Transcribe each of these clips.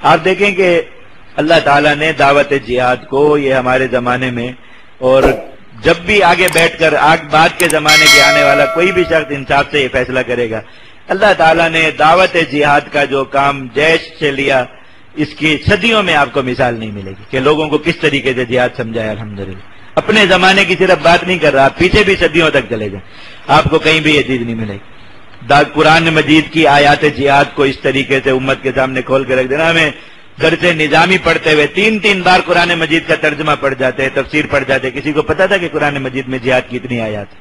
آپ دیکھیں کہ اللہ تعالیٰ نے دعوت جہاد کو یہ ہمارے زمانے میں، اور جب بھی آگے بیٹھ کر بعد کے زمانے کے آنے والا کوئی بھی شخص انصاف سے یہ فیصلہ کرے گا، اللہ تعالیٰ نے دعوت جہاد کا جو کام جیش سے لیا، اس کی صدیوں میں آپ کو مثال نہیں ملے گی کہ لوگوں کو کس طریقے سے جہاد سمجھایا۔ الحمدللہ اپنے زمانے کی صرف بات نہیں کر رہا، پیچھے بھی صدیوں تک چلے جائیں، آپ کو کہیں بھی یہ چیز نہیں ملے گی۔ قرآن مجید کی آیات جہاد کو اس طریقے سے امت کے سامنے کھول کے رکھ دینا۔ ہمیں درس نظامی پڑھتے ہوئے تین بار قرآن مجید کا ترجمہ پڑھ جاتے ہیں، تفسیر پڑھ جاتے ہیں۔ کسی کو پتا تھا کہ قرآن مجید میں جہاد کی اتنی آیات؟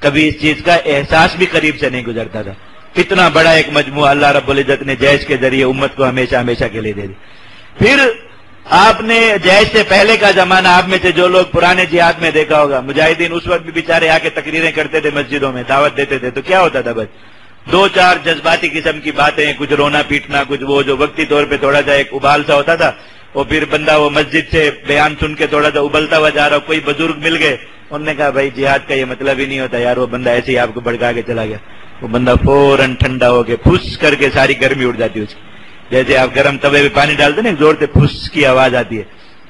کبھی اس چیز کا احساس بھی قریب سے نہیں گزرتا تھا۔ اتنا بڑا ایک مجموعہ اللہ رب العزت نے جیش کے ذریعے امت کو ہمیشہ ہمیشہ کے لیے دے دی۔ پھر آپ نے جیش سے پہلے کا زمانہ، آپ میں سے جو لوگ پرانے جہاد میں دیکھا ہوگا، مجاہدین اس وقت بھی بیچارے آ کے تقریریں کرتے تھے مسجدوں میں، دعوت دیتے تھے، تو کیا ہوتا تھا؟ بس دو چار جذباتی قسم کی باتیں، کچھ رونا پیٹنا، کچھ وہ جو وقتی طور پہ تھوڑا سا ایک ابال سا ہوتا تھا، اور پھر بندہ وہ مسجد سے بیان سن کے تھوڑا سا ابلتا ہوا جا رہا، کوئی بزرگ مل گئے، انہوں نے کہا بھائی جہاد کا یہ مطلب ہی نہیں ہوتا یار، وہ بندہ ایسے ہی آپ کو بھڑکا کے چلا گیا، وہ بندہ فوراً ٹھنڈا ہو کے پھس کر کے ساری گرمی اڑ جاتی ہے اس کی، جیسے آپ گرم توے پہ پانی ڈالتے نا زور سے پھس کی آواز آتی ہے،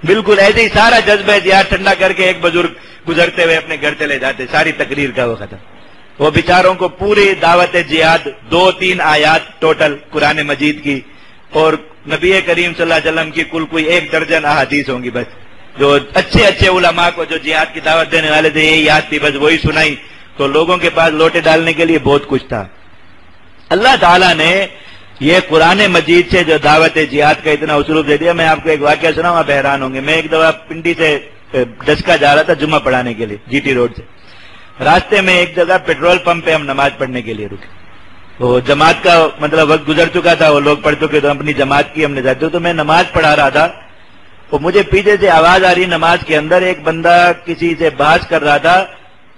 بالکل ایسے ہی سارا جذبہ جہاد ٹھنڈا کر کے ایک بزرگ گزرتے ہوئے اپنے گھر چلے جاتے، ساری تقریر کا وہ ختم۔ وہ بیچاروں کو پوری دعوت جہاد 2-3 آیات ٹوٹل قرآن مجید کی، اور نبی کریم صلی اللہ علیہ وسلم کی کل کوئی 1 درجن احادیث ہوں گی بس، جو اچھے علماء کو جو جہاد کی دعوت دینے والے تھے یہی یاد تھی، بس وہی سنائی، تو لوگوں کے پاس لوٹے ڈالنے کے لیے بہت کچھ تھا۔ اللہ تعالیٰ نے یہ قرآن مجید سے جو دعوت جہاد کا اتنا اسلوب دے دیا۔ میں آپ کو ایک واقعہ سناؤں، آپ حیران ہوں گے۔ میں ایک دفعہ پنڈی سے ڈسکا جا رہا تھا جمعہ پڑھانے کے لیے، جی ٹی روڈ سے، راستے میں ایک جگہ پیٹرول پمپ پہ ہم نماز پڑھنے کے لیے رکے، وہ جماعت کا مطلب وقت گزر چکا تھا، وہ لوگ پڑھ چکے تو اپنی جماعت کی ہم نے جاتے، تو میں نماز پڑھا رہا تھا، وہ مجھے پیچھے سے آواز آ رہی نماز کے اندر، ایک بندہ کسی سے بحث کر رہا تھا،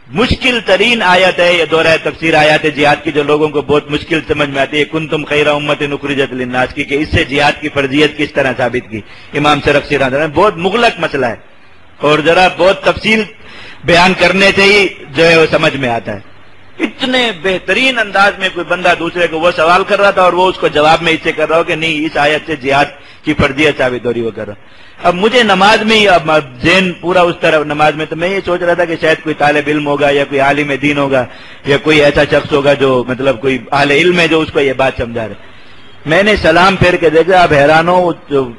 مشکل ترین آیت ہے یہ دورہ تفسیر آیات جہاد کی، جو لوگوں کو بہت مشکل سمجھ میں آتی ہے، کنتم خیر امت اخرجت للناس کی، کہ اس سے جہاد کی فرضیت کس طرح ثابت کی امام سرخسی رحمۃ اللہ علیہ، بہت مغلق مسئلہ ہے، اور ذرا بہت تفصیل بیان کرنے سے ہی جو ہے وہ سمجھ میں آتا ہے۔ اتنے بہترین انداز میں کوئی بندہ دوسرے کو وہ سوال کر رہا تھا، اور وہ اس کو جواب میں اس سے کر رہا ہو کہ نہیں اس آیت سے جہاد کی فرضیت ثابت ہو رہی، وہ کر رہا۔ اب مجھے نماز میں ہی اب ذہن پورا اس طرح نماز میں، تو میں یہ سوچ رہا تھا کہ شاید کوئی طالب علم ہوگا یا کوئی عالم دین ہوگا یا کوئی ایسا شخص ہوگا جو مطلب کوئی اہل علم ہے جو اس کو یہ بات سمجھا رہے۔ میں نے سلام پھیر کے دیکھا، اب حیران ہو،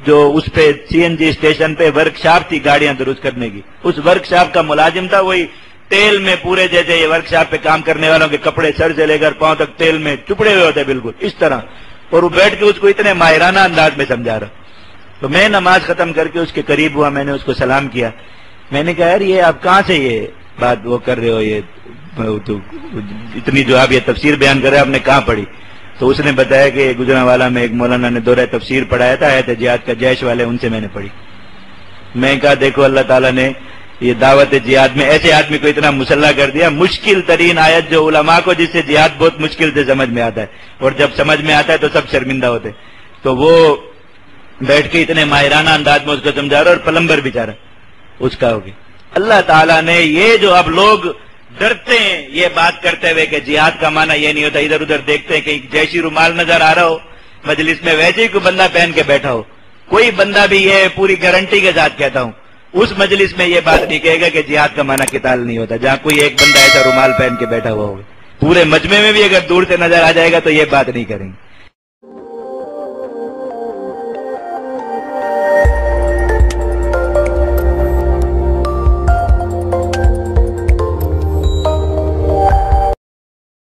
جو اس پہ سی این جی اسٹیشن پہ ورک شاپ تھی گاڑیاں درست کرنے کی، اس ورک شاپ کا ملازم تھا، وہی تیل میں پورے جیسے یہ ورک شاپ پہ کام کرنے والوں کے کپڑے سر سے لے کر پاؤں تک تیل میں چپڑے ہوئے ہوتے بالکل اس طرح، اور وہ بیٹھ کے اس کو اتنے ماہرانہ انداز میں سمجھا رہا۔ تو میں نماز ختم کر کے اس کے قریب ہوا، میں نے اس کو سلام کیا، میں نے کہا یار یہ آپ کہاں سے یہ بات وہ کر رہے ہو، یہ تو اتنی جو آپ یہ تفسیر بیان کر رہے ہیں آپ نے کہاں پڑھی؟ تو اس نے بتایا کہ گجرانوالا میں ایک مولانا نے دورہ تفسیر پڑھایا تھا، آیت جہاد کا، جیش والے، ان سے میں نے پڑھی۔ میں کہا دیکھو اللہ تعالیٰ نے یہ دعوت جہاد میں ایسے آدمی کو اتنا مسلح کر دیا، مشکل ترین آیت جو علماء کو جس سے جہاد بہت مشکل سے سمجھ میں آتا ہے، اور جب سمجھ میں آتا ہے تو سب شرمندہ ہوتے، تو وہ بیٹھ کے اتنے ماہرانہ انداز میں اس کو سمجھا رہا، اور پلمبر بیچارہ اس کا ہو گیا۔ اللہ تعالیٰ نے یہ جو اب لوگ ڈرتے ہیں یہ بات کرتے ہوئے کہ جہاد کا معنی یہ نہیں ہوتا، ادھر ادھر دیکھتے ہیں کہ جیشی رومال نظر آ رہا ہو مجلس میں، ویسے ہی کوئی بندہ پہن کے بیٹھا ہو، کوئی بندہ بھی یہ پوری گارنٹی کے ساتھ کہتا ہوں اس مجلس میں یہ بات نہیں کہے گا کہ جہاد کا معنی قتال نہیں ہوتا، جہاں کوئی ایک بندہ ایسا رومال پہن کے بیٹھا ہوا ہوگا، پورے مجمع میں بھی اگر دور سے نظر آ جائے گا تو یہ بات نہیں کریں گے۔